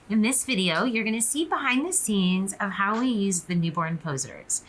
In this video, you're going to see behind the scenes of how we use the newborn posers.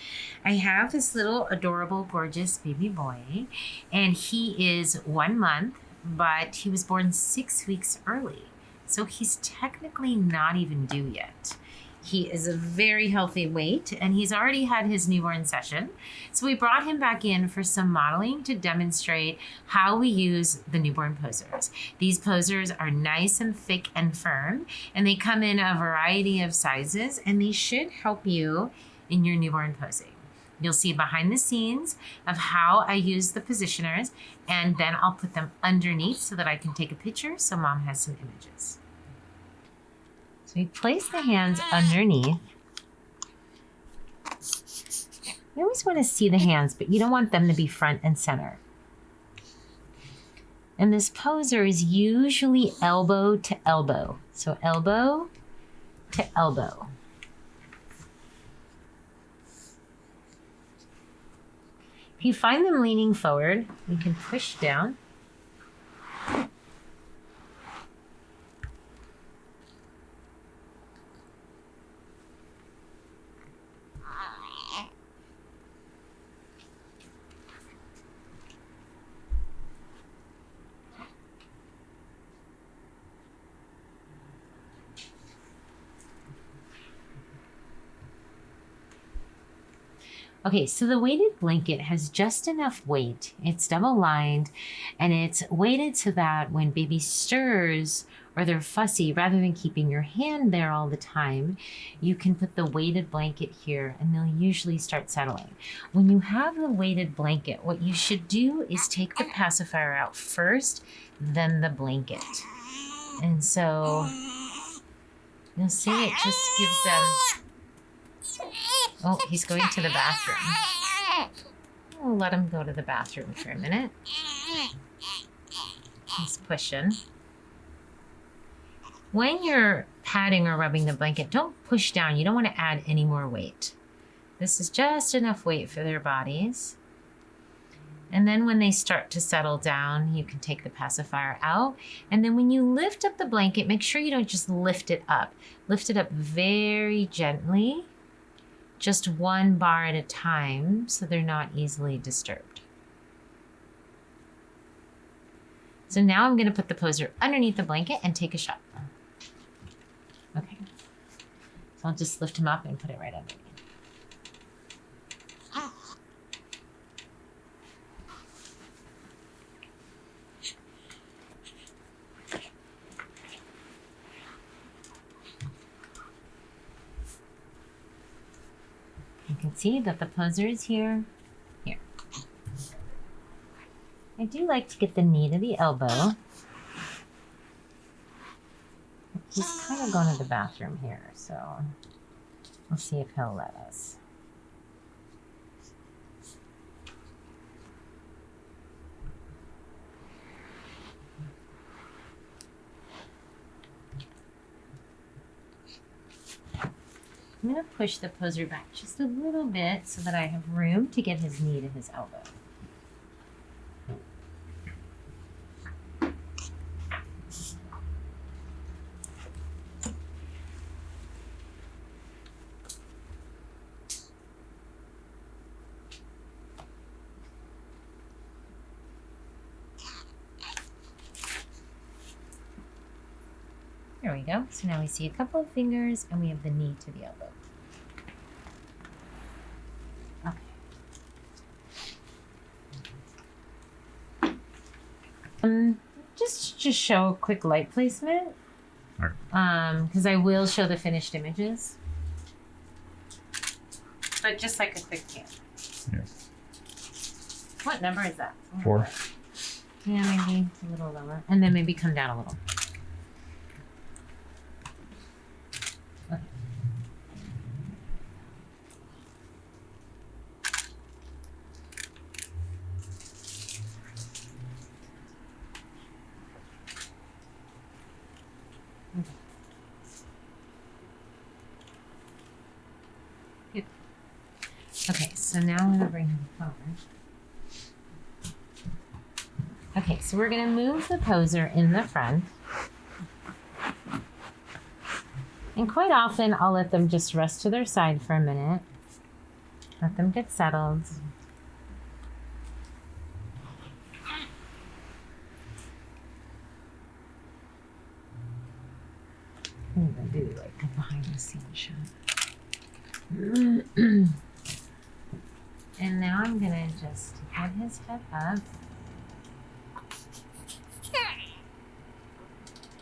I have this little adorable, gorgeous baby boy, and he is 1 month, but he was born 6 weeks early. So he's technically not even due yet. He is a very healthy weight, and he's already had his newborn session. So we brought him back in for some modeling to demonstrate how we use the newborn posers. These posers are nice and thick and firm, and they come in a variety of sizes, and they should help you in your newborn posing. You'll see behind the scenes of how I use the positioners, and then I'll put them underneath so that I can take a picture so mom has some images. So we place the hands underneath. You always want to see the hands, but you don't want them to be front and center. And this poser is usually elbow to elbow. So elbow to elbow. If you find them leaning forward, you can push down. Okay, so the weighted blanket has just enough weight. It's double lined, and it's weighted so that when baby stirs or they're fussy, rather than keeping your hand there all the time, you can put the weighted blanket here and they'll usually start settling. When you have the weighted blanket, what you should do is take the pacifier out first, then the blanket. And so you'll see it just gives them... Oh, he's going to the bathroom. We'll let him go to the bathroom for a minute. He's pushing. When you're patting or rubbing the blanket, don't push down. You don't want to add any more weight. This is just enough weight for their bodies. And then when they start to settle down, you can take the pacifier out. And then when you lift up the blanket, make sure you don't just lift it up. Lift it up very gently. Just 1 bar at a time so they're not easily disturbed. So now I'm going to put the poser underneath the blanket and take a shot. Okay. So I'll just lift him up and put it right underneath. You can see that the poser is here. I do like to get the knee to the elbow. He's kind of going to the bathroom here, so we'll see if he'll let us. I'm going to push the poser back just a little bit so that I have room to get his knee to his elbow. There we go. So now we see a couple of fingers and we have the knee to the elbow. Okay. Just to show a quick light placement, because I will show the finished images, but just like a quick can. Yeah. What number is that? 4. Yeah, maybe a little lower, and then maybe come down a little. Okay. Good. Okay, so now I'm going to bring him forward. Okay, so we're going to move the poser in the front. And quite often I'll let them just rest to their side for a minute. Let them get settled. I do like a behind the scenes shot. And now I'm gonna just put his head up.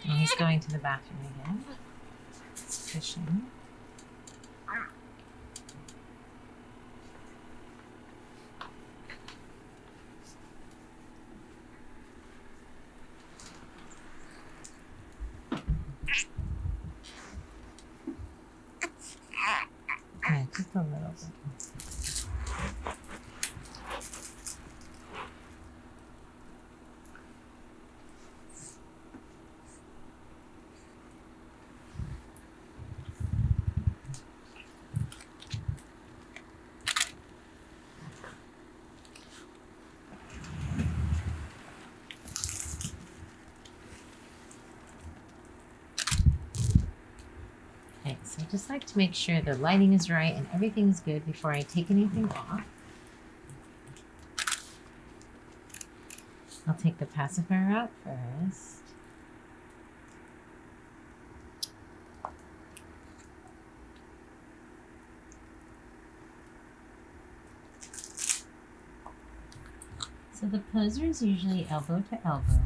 And he's going to the bathroom again. He's fishing. Yeah, just a little bit. Okay, so I just like to make sure the lighting is right and everything's good before I take anything off. I'll take the pacifier out first. So the poser is usually elbow to elbow.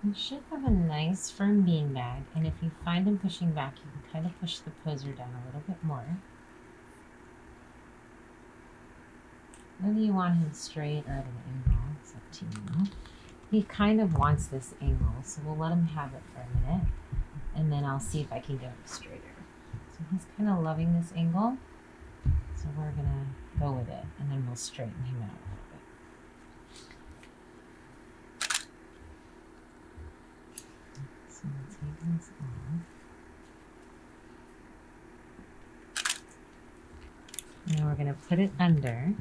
You should have a nice firm bean bag, and if you find him pushing back, you can kind of push the poser down a little bit more. Whether you want him straight or at an angle, it's up to you. He kind of wants this angle, so we'll let him have it for a minute, and then I'll see if I can get him straighter. So he's kind of loving this angle, so we're gonna go with it, and then we'll straighten him out a little bit. So we'll take this off. Now we're gonna put it under.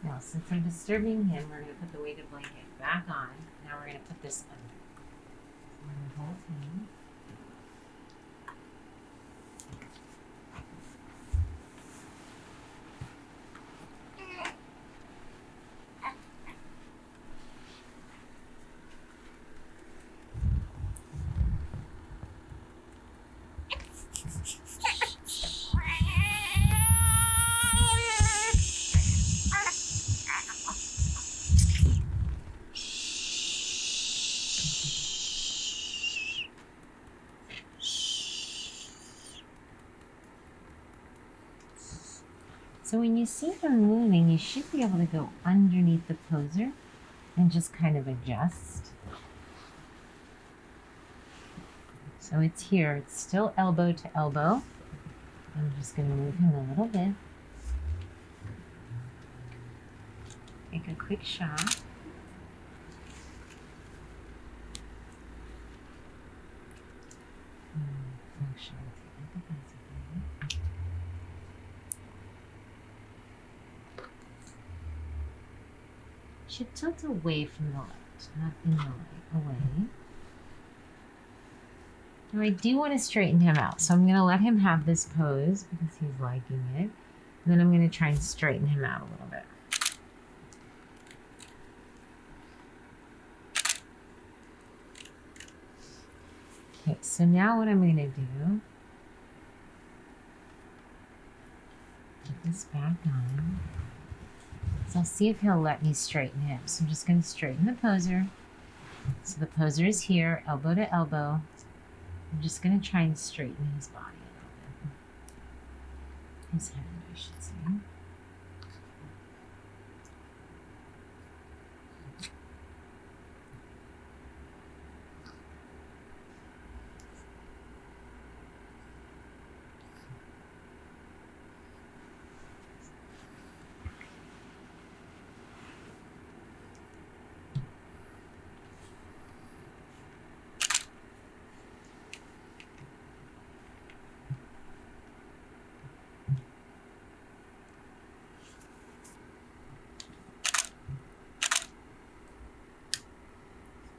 Now, since I'm disturbing him, we're going to put the weighted blanket back on. Now we're going to put this under. So we're going to hold him. So when you see him moving, you should be able to go underneath the poser and just kind of adjust. So it's here, it's still elbow to elbow. I'm just going to move him a little bit. Take a quick shot. Make sure it's the should tilt away from the light, not in the light, away. Now I do want to straighten him out, so I'm going to let him have this pose because he's liking it. And then I'm going to try and straighten him out a little bit. Okay, so now what I'm going to do, put this back on. So I'll see if he'll let me straighten him. So I'm just going to straighten the poser. So the poser is here, elbow to elbow. I'm just going to try and straighten his body a little bit. His head, I should say.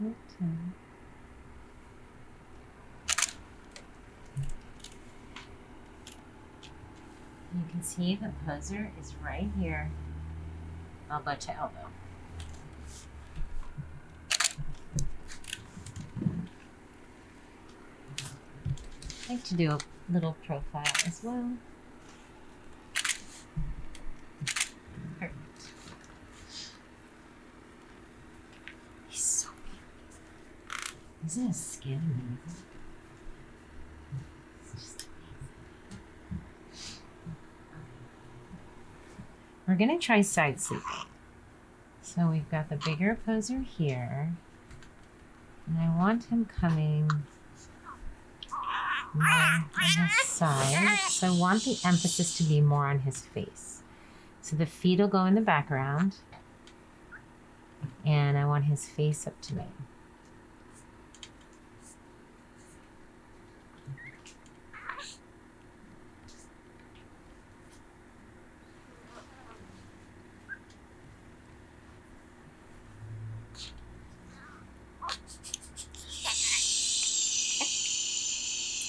14. You can see the poser is right here, elbow to elbow. I like to do a little profile as well. Perfect. He's so beautiful. Isn't his skin amazing? We're going to try side sleeping. So we've got the bigger poser here. And I want him coming more on his side. So I want the emphasis to be more on his face. So the feet will go in the background. And I want his face up to me.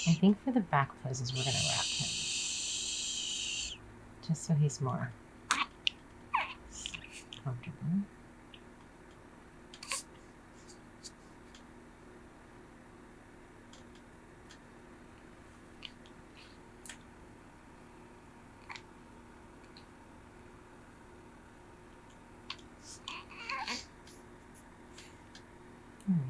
I think for the back poses, we're going to wrap him. Just so he's more comfortable. There we go.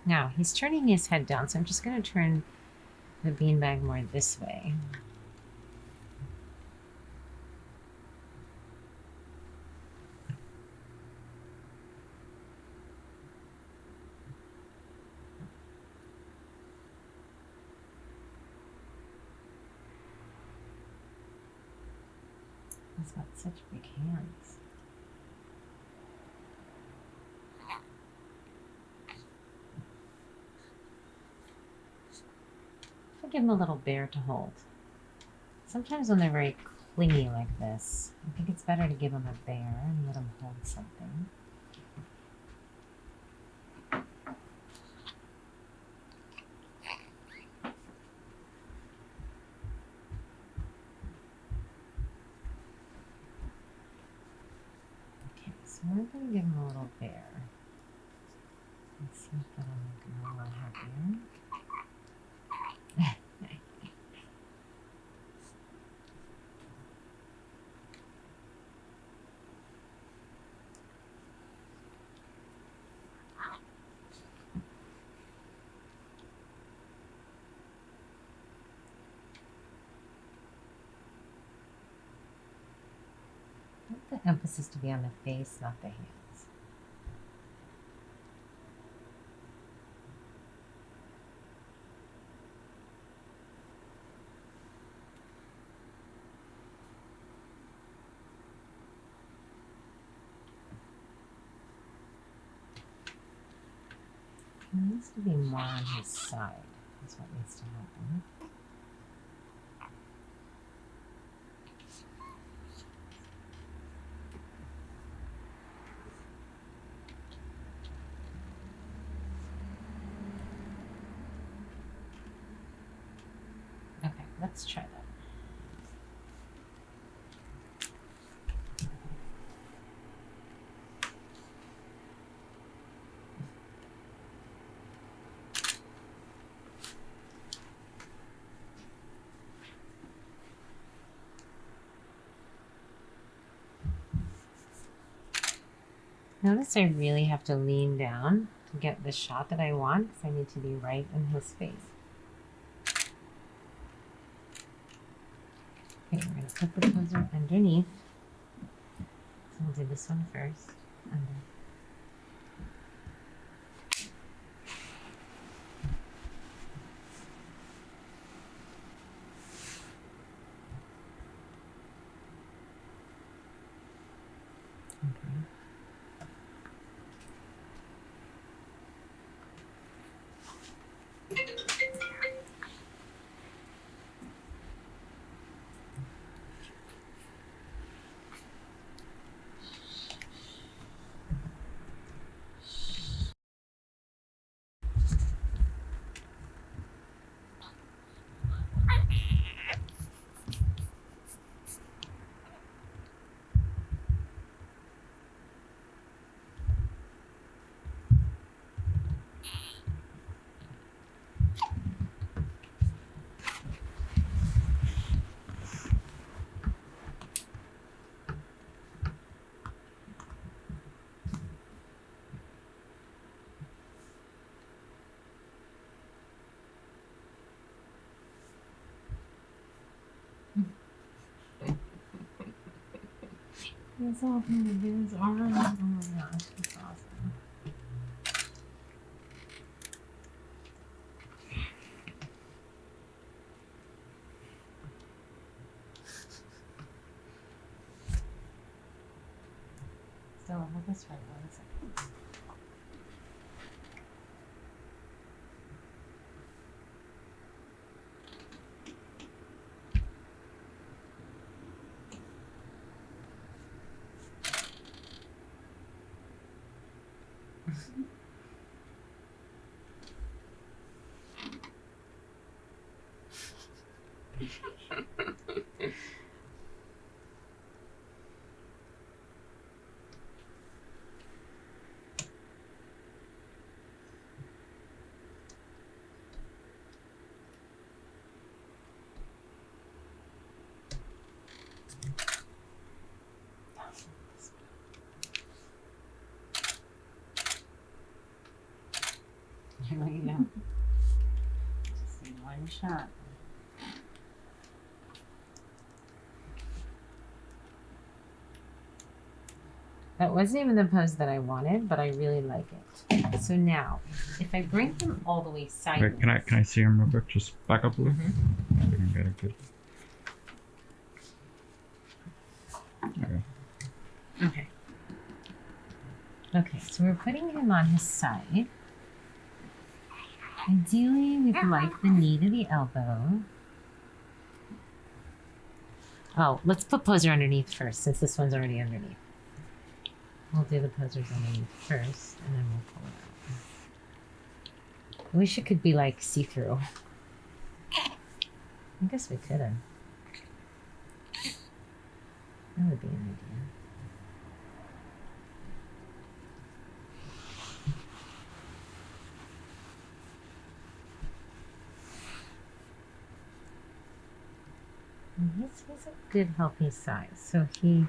Now, he's turning his head down, so I'm just going to turn the beanbag more this way. He's got such big hands. I'll give him a little bear to hold. Sometimes when they're very clingy like this, I think it's better to give him a bear and let him hold something. Okay, so we're going to give him a little bear. Let's see if that'll make him a little happier. I want the emphasis to be on the face, not the hands. It needs to be more on his side. That's what needs to happen. Okay, let's try that. Notice I really have to lean down to get the shot that I want because I need to be right in his face. Okay, we're going to put the poser underneath. So we'll do this one first. Under. Okay. He's all going to do his arm. Oh my gosh, that's awesome. So hold this for 1 second. Here we go. Just in one shot. That wasn't even the pose that I wanted, but I really like it. So now, if I bring him all the way sideways. Wait, can I see him real quick? Just back up a little. I can get it good. Okay. Okay. Okay, so we're putting him on his side. Ideally, we'd like the knee to the elbow. Oh, let's put poser underneath first, since this one's already underneath. We'll do the posers underneath first, and then we'll pull it out. I wish it could be like see-through. I guess we could have. That would be an idea. And he's a good healthy size. So to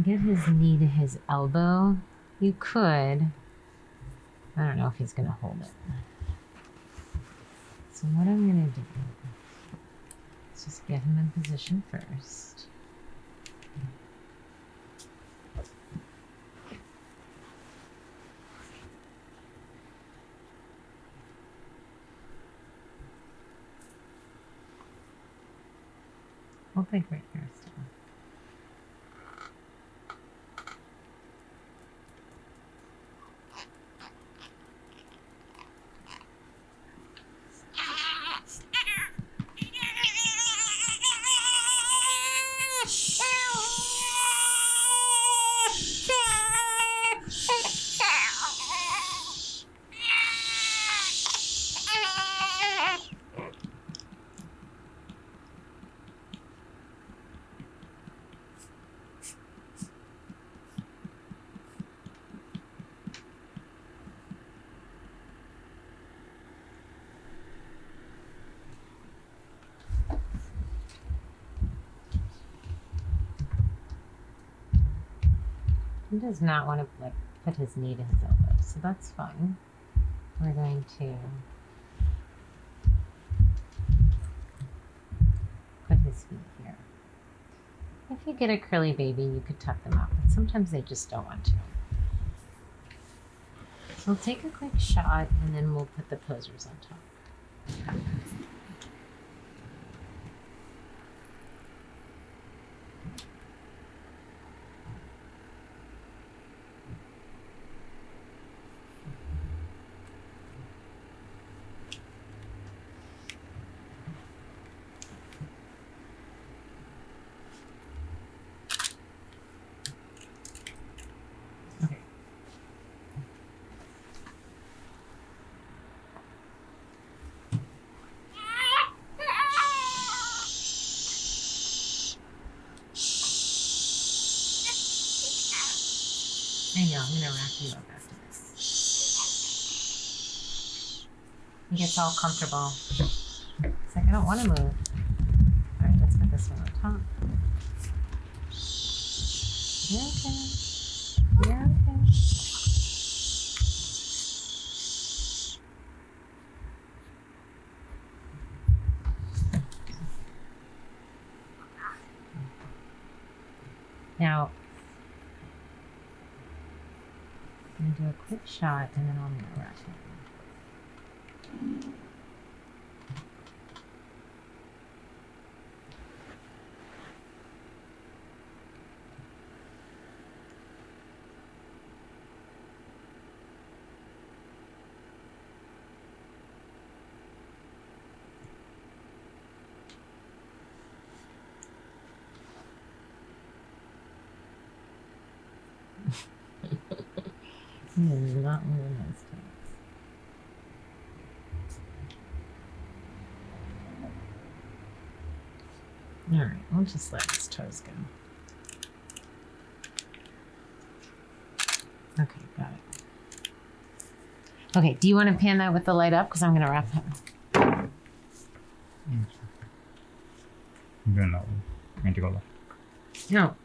get his knee to his elbow, you could, I don't know if he's gonna hold it. So what I'm gonna do is just get him in position first. Hold like right here still. He does not want to like put his knee to his elbow, so that's fine. We're going to put his feet here. If you get a curly baby, you could tuck them out, but sometimes they just don't want to. So we'll take a quick shot and then we'll put the posers on top. I know, I'm gonna wrap you up after this. He gets all comfortable. It's like, I don't want to move. Alright, let's put this one on top. You're okay. You're okay. Now, I'm gonna do a quick shot and then I'm gonna wrap it. This is not one of those times. All right, we'll just let his toes go. Okay, got it. Okay, do you want to pan that with the light up? Because I'm going to wrap him. I'm doing that one. Anticolor. No.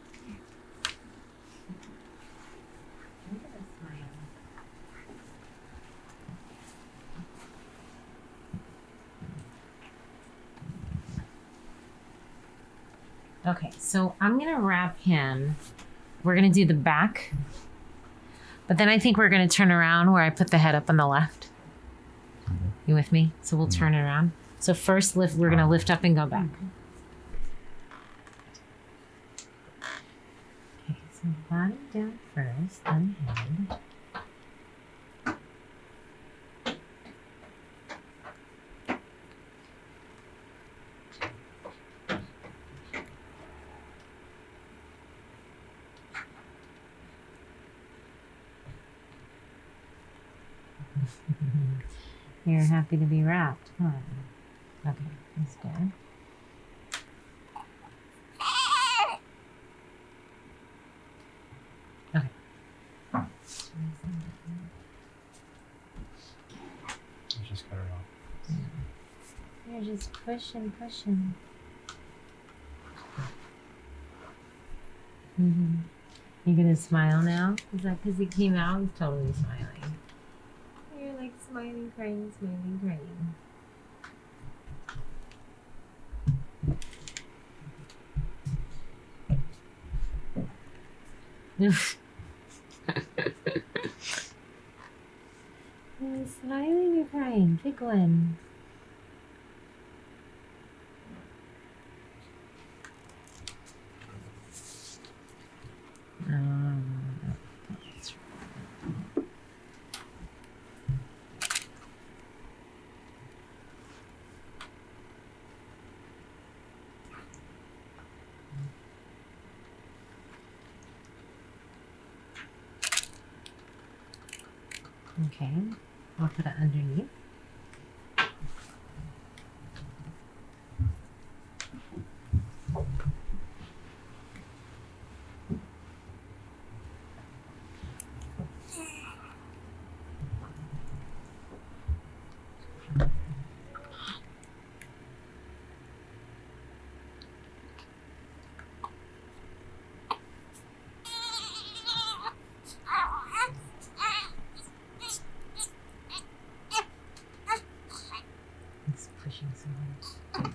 Okay, so I'm gonna wrap him. We're gonna do the back, but then I think we're gonna turn around where I put the head up on the left. Okay. You with me? So we'll turn it around. So first lift, we're gonna lift up and go back. Okay, so body down first, then head. You're happy to be wrapped, huh? Okay, that's good. Okay. Let's just cut it off. You're just pushing. You gonna smile now? Is that because he came out? He's totally smiling. You're like smiling, crying. You're smiling or crying? Pick one. That's right. Okay, I'll put it underneath. It's pushing so hard.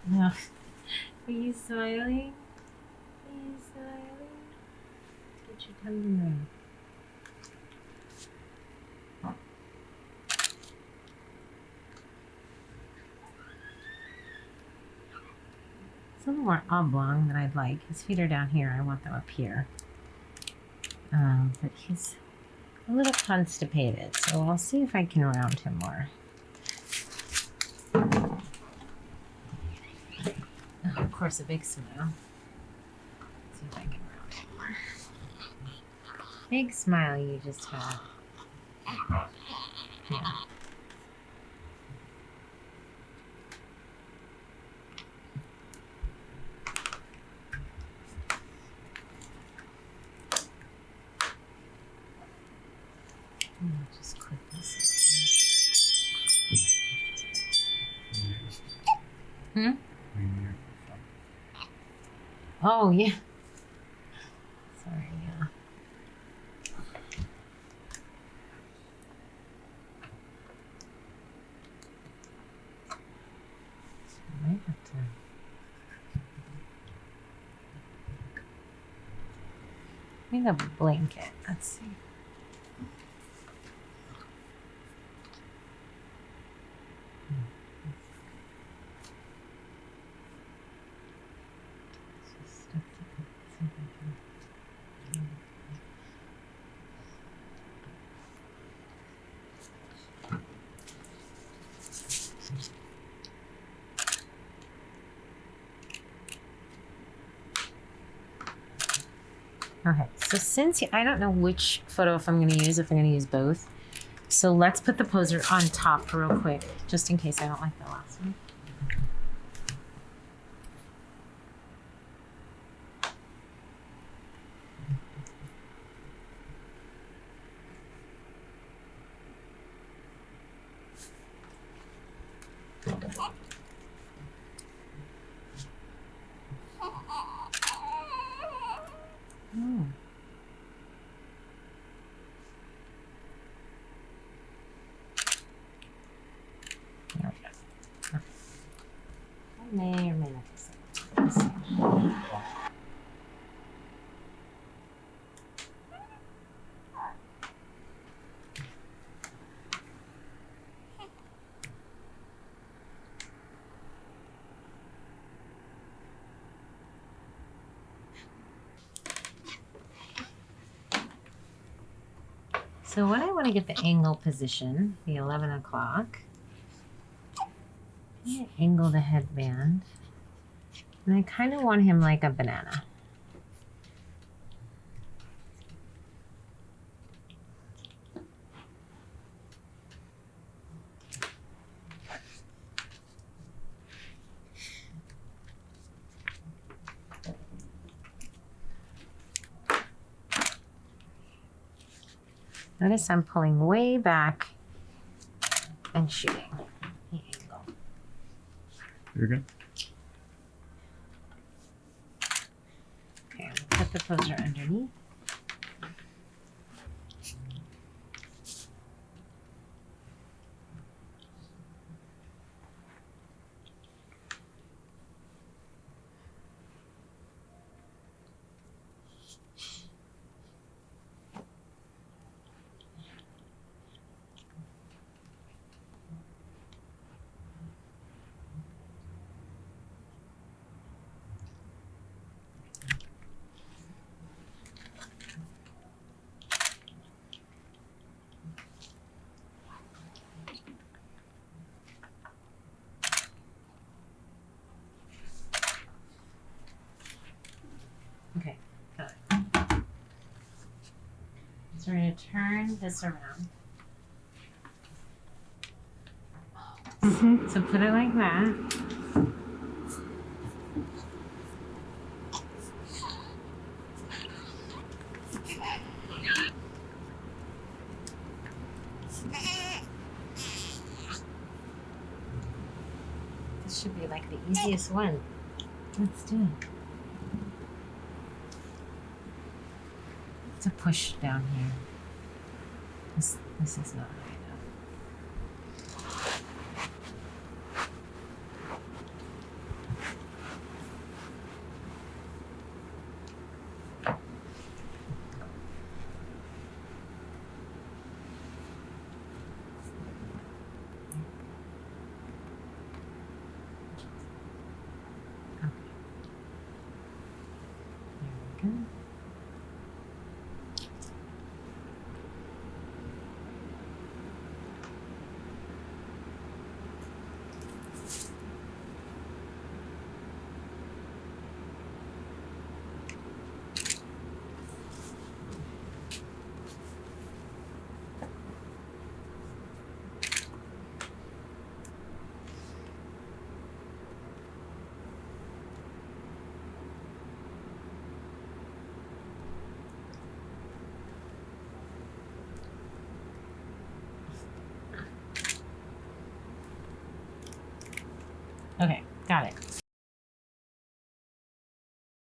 No. Are you smiling? Get your tongue in there. It's a little more oblong than I'd like. His feet are down here. I want them up here. But he's a little constipated, so I'll see if I can round him more. Oh, of course, a big smile. Let's see if I can round him more. Big smile you just had. Yeah. Just click this. Hmm? Oh, yeah. Sorry, yeah. I might have to. I need a blanket. Let's see. Okay, so since I don't know which photo if I'm going to use, if I'm going to use both. So let's put the poser on top real quick, just in case I don't like the last one. Oh. There we go. I may or may not be saying. Let's see. So when I want to get the angle position, the 11 o'clock, I angle the headband. And I kind of want him like a banana. Notice I'm pulling way back and shooting the angle. You're good. Okay, I'll put the poser underneath. Okay, got it. So we're going to turn this around. So put it like that. This should be like the easiest one. Let's do it. It's a push down here. This is not right enough. Okay. There we go. Okay, got it.